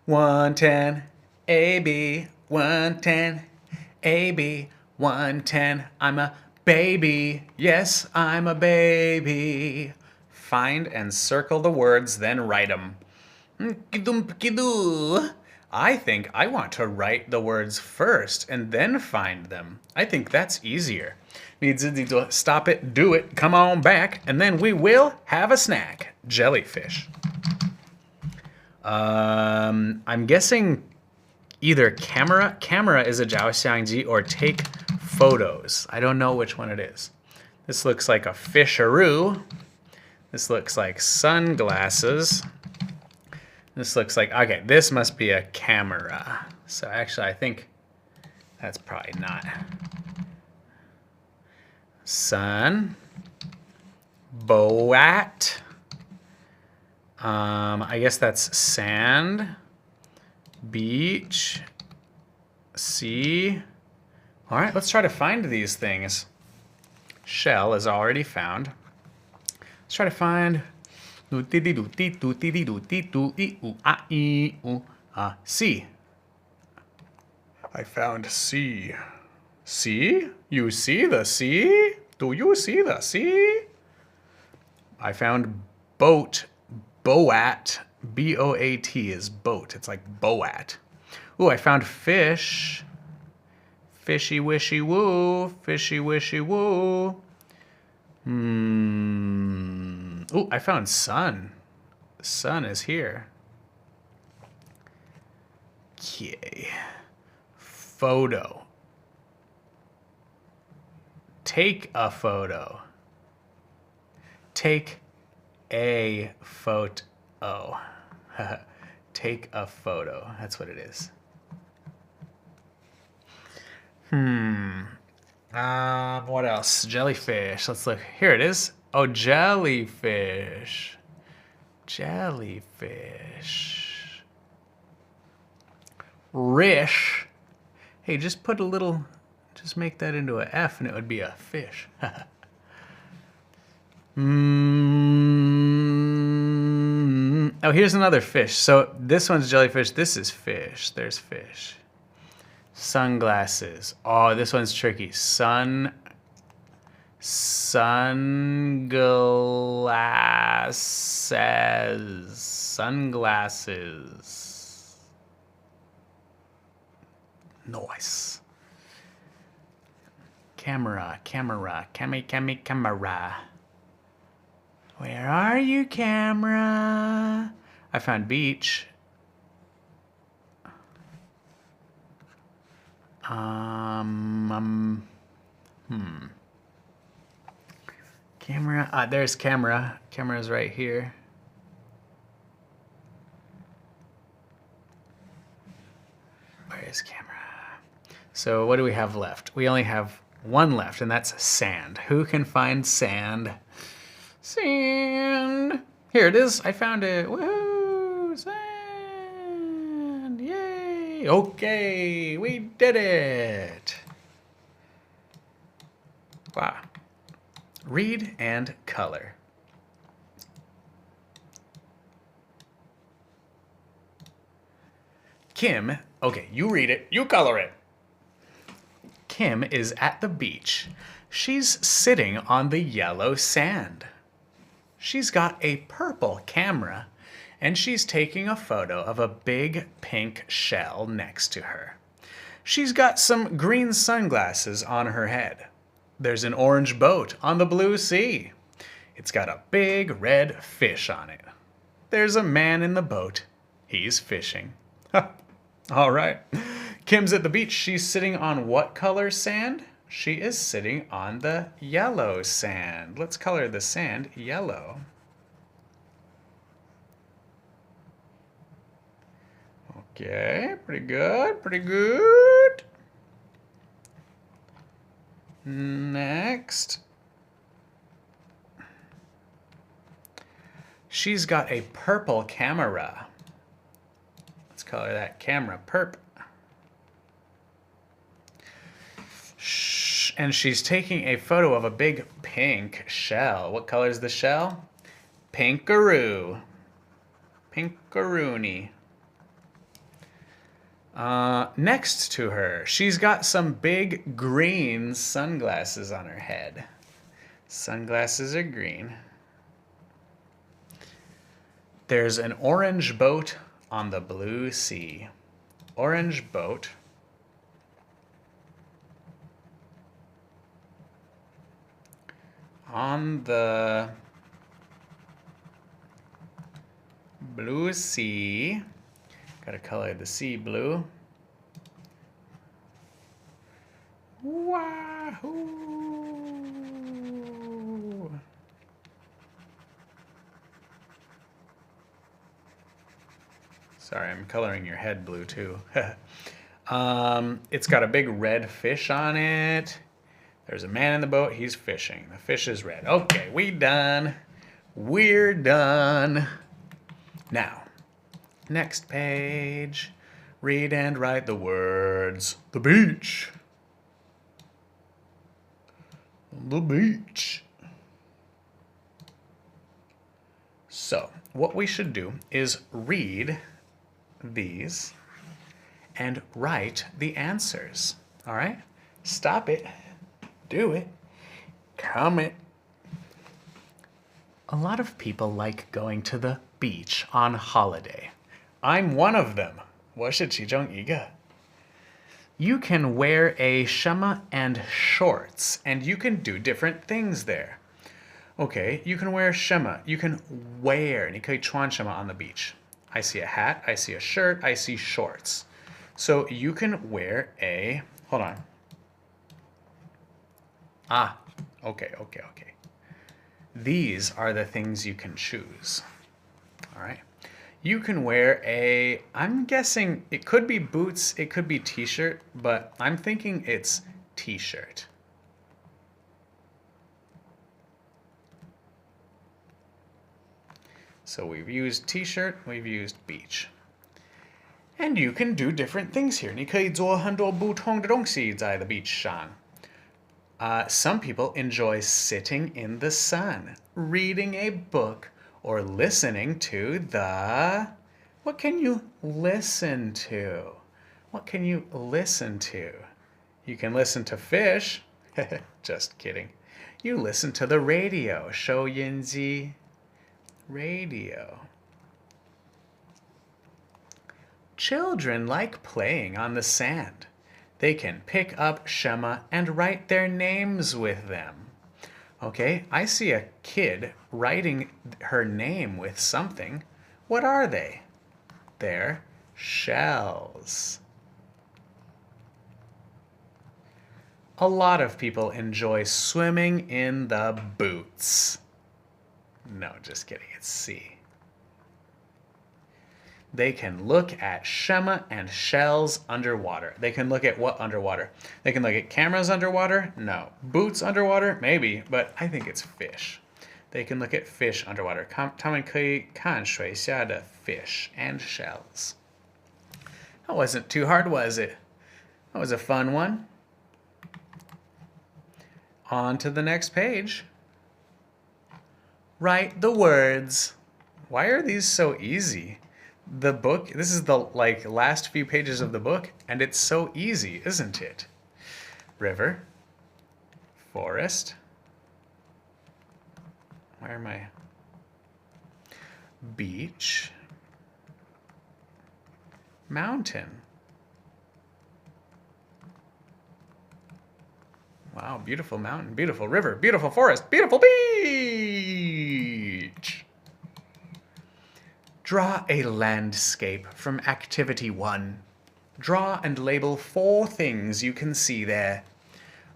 110, AB, 110, AB, 110. I'm a baby. Yes, I'm a baby. Find and circle the words, then write them. I think I want to write the words first and then find them. I think that's easier. Stop it, do it, come on back, and then we will have a snack. Jellyfish. I'm guessing either camera is a 照相机 or take photos. I don't know which one it is. This looks like a fisheroo. This looks like sunglasses. This looks like, okay, this must be a camera. So actually, I think that's probably not. Sun. Boat. I guess that's sand. Beach. Sea. All right, let's try to find these things. Shell is already found. Let's try to find sea. I found sea. Sea? You see the sea? Do you see the sea? I found boat. Boat. B-O-A-T is boat. It's like boat. Ooh, I found fish. Fishy wishy woo. Fishy wishy woo. Ooh, I found sun. The sun is here. Okay. Photo. Take a photo. Take a photo. Take a photo. That's what it is. What else? Jellyfish. Let's look. Here it is. Oh, jellyfish. Jellyfish. Rish. Hey, just put a little, just make that into a F and it would be a fish. Oh, here's another fish. So this one's jellyfish. This is fish. There's fish. Sunglasses. Oh, this one's tricky. Sunglasses. Sunglasses. Nice. Camera. Camera. Where are you, camera? I found beach. Camera. There's camera. Camera's right here. Where is camera? So what do we have left? We only have one left, and that's sand. Who can find sand? Sand. Here it is. I found it. Woohoo! Sand. Yay! Okay, we did it. Wow. Read and color. Kim, okay, you read it, you color it. Kim is at the beach. She's sitting on the yellow sand. She's got a purple camera, and she's taking a photo of a big pink shell next to her. She's got some green sunglasses on her head. There's an orange boat on the blue sea. It's got a big red fish on it. There's a man in the boat. He's fishing. All right. Kim's at the beach. She's sitting on what color sand? She is sitting on the yellow sand. Let's color the sand yellow. Okay, pretty good, pretty good. Next. She's got a purple camera. Let's color that camera purp. And she's taking a photo of a big pink shell. What color is the shell? Pinkaroo. Pinkaroony. Next to her, she's got some big green sunglasses on her head. Sunglasses are green. There's an orange boat on the blue sea. Orange boat. On the blue sea. Gotta color the sea blue. Wahoo! Sorry, I'm coloring your head blue too. It's got a big red fish on it. There's a man in the boat. He's fishing. The fish is red. Okay, we done. We're done. Now, next page. Read and write the words. The beach. The beach. So, what we should do is read these and write the answers. All right? Stop it. Do it. Comment. A lot of people like going to the beach on holiday. I'm one of them. 我是其中一个. You can wear a shema and shorts, and you can do different things there. Okay, you can wear shema. You can wear, 你可以穿什么 on the beach? I see a hat, I see a shirt, I see shorts. So you can wear a, hold on. Okay. These are the things you can choose. All right. You can wear a, I'm guessing it could be boots, it could be t-shirt, but I'm thinking it's t-shirt. So we've used t-shirt, we've used beach. And you can do different things here. 你可以做很多不同的东西在 the beach 上. Some people enjoy sitting in the sun, reading a book, or listening to the... What can you listen to? What can you listen to? You can listen to fish. Just kidding. You listen to the radio. 收音机 radio. Children like playing on the sand. They can pick up shema and write their names with them. Okay, I see a kid writing her name with something. What are they? They're shells. A lot of people enjoy swimming in the boots. No, just kidding, it's C. They can look at shema and shells underwater. They can look at what underwater? They can look at cameras underwater? No. Boots underwater? Maybe, but I think it's fish. They can look at fish underwater. 他们可以看水下的 fish and shells. That wasn't too hard, was it? That was a fun one. On to the next page. Write the words. Why are these so easy? The book, this is the last few pages of the book, and it's so easy, isn't it? River, forest, where am I? Beach, mountain. Wow, beautiful mountain, beautiful river, beautiful forest, beautiful beach. Draw a landscape from Activity 1. Draw and label 4 things you can see there.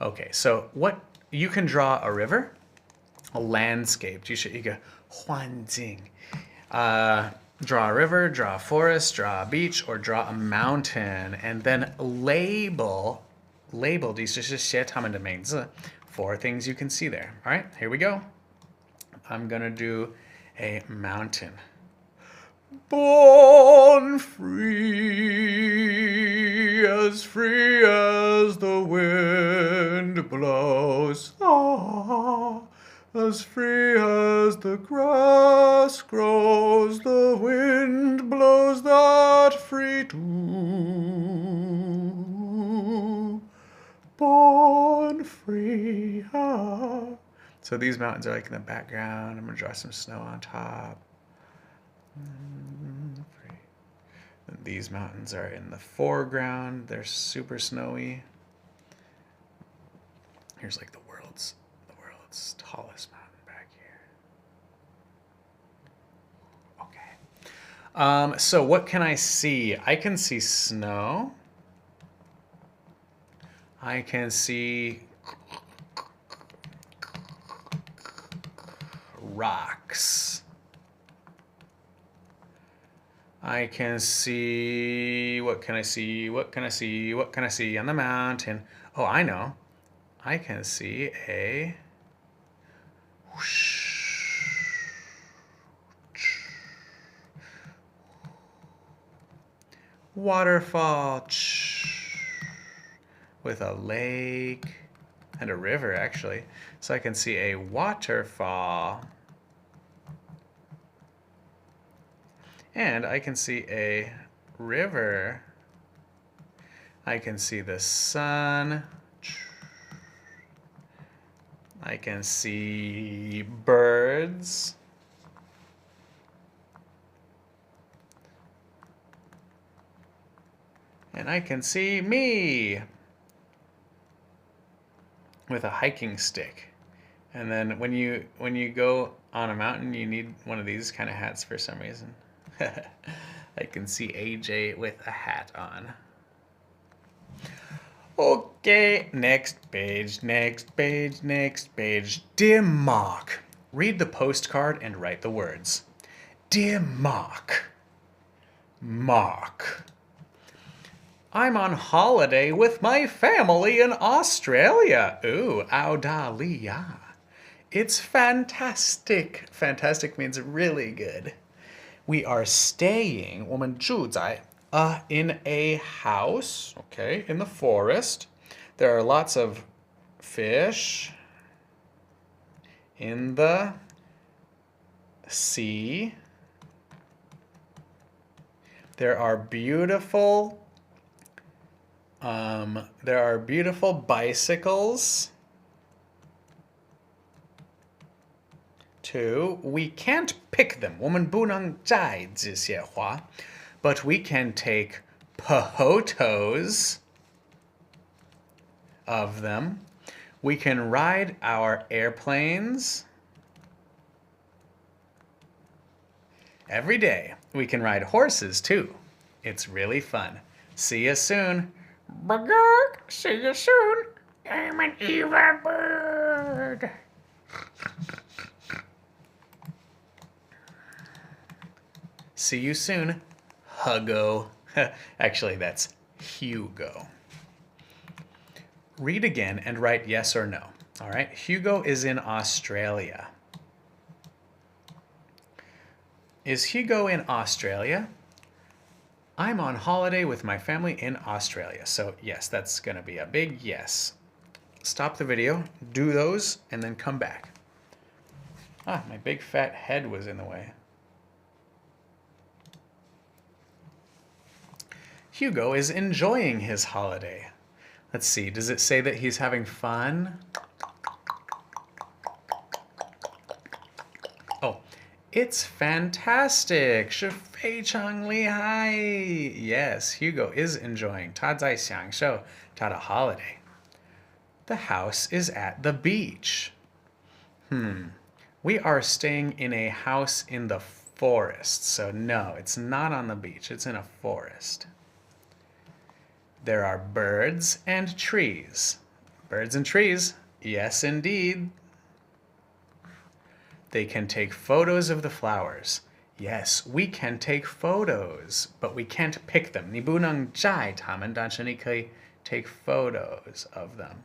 Okay, so what you can draw a river, a landscape. 就是一个环境. Draw a river, draw a forest, draw a beach, or draw a mountain, and then label 意思是写它们的名字 4 things you can see there. All right, here we go. I'm gonna do a mountain. Born free as the wind blows, as free as the grass grows, the wind blows that free too. free. Ah. So these mountains are like in the background. I'm going to draw some snow on top. Free. And these mountains are in the foreground. They're super snowy. Here's like the world's tallest mountain back here. Okay. So what can I see? I can see snow. I can see rocks. I can see, what can I see? What can I see? What can I see on the mountain? Oh, I know. I can see a waterfall with a lake and a river, actually. So I can see a waterfall. And I can see a river. I can see the sun. I can see birds. And I can see me with a hiking stick. And then when you go on a mountain, you need one of these kind of hats for some reason. I can see AJ with a hat on. Okay, next page, next page, next page. Dear Mark, read the postcard and write the words. Dear Mark, Mark, I'm on holiday with my family in Australia. Ooh, Australia. It's fantastic. Fantastic means really good. We are staying, 我们住在, in a house, okay, in the forest. There are lots of fish in the sea. There are beautiful bicycles. Too. We can't pick them. 我们不能摘这些花. But we can take photos of them. We can ride our airplanes every day. We can ride horses too. It's really fun. See you soon. See you soon. I'm an evil bird. See you soon, Huggo. Actually, that's Hugo. Read again and write yes or no. All right, Hugo is in Australia. Is Hugo in Australia? I'm on holiday with my family in Australia. So yes, that's gonna be a big yes. Stop the video, do those, and then come back. Ah, my big fat head was in the way. Hugo is enjoying his holiday. Let's see, does it say that he's having fun? Oh, it's fantastic. 是非常厉害. Yes, Hugo is enjoying. 他在享受他的 holiday. The house is at the beach. We are staying in a house in the forest. So no, it's not on the beach. It's in a forest. There are birds and trees. Birds and trees. Yes, indeed. They can take photos of the flowers. Yes, we can take photos, but we can't pick them. 你不能摘它们，但是你可以 take photos of them.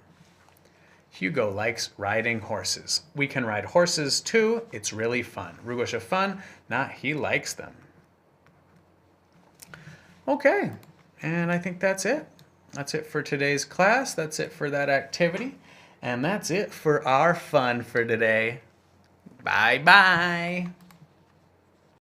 Hugo likes riding horses. We can ride horses too. It's really fun. 如果是 fun, he likes them. Okay, and I think that's it. That's it for today's class. That's it for that activity. And that's it for our fun for today. Bye-bye.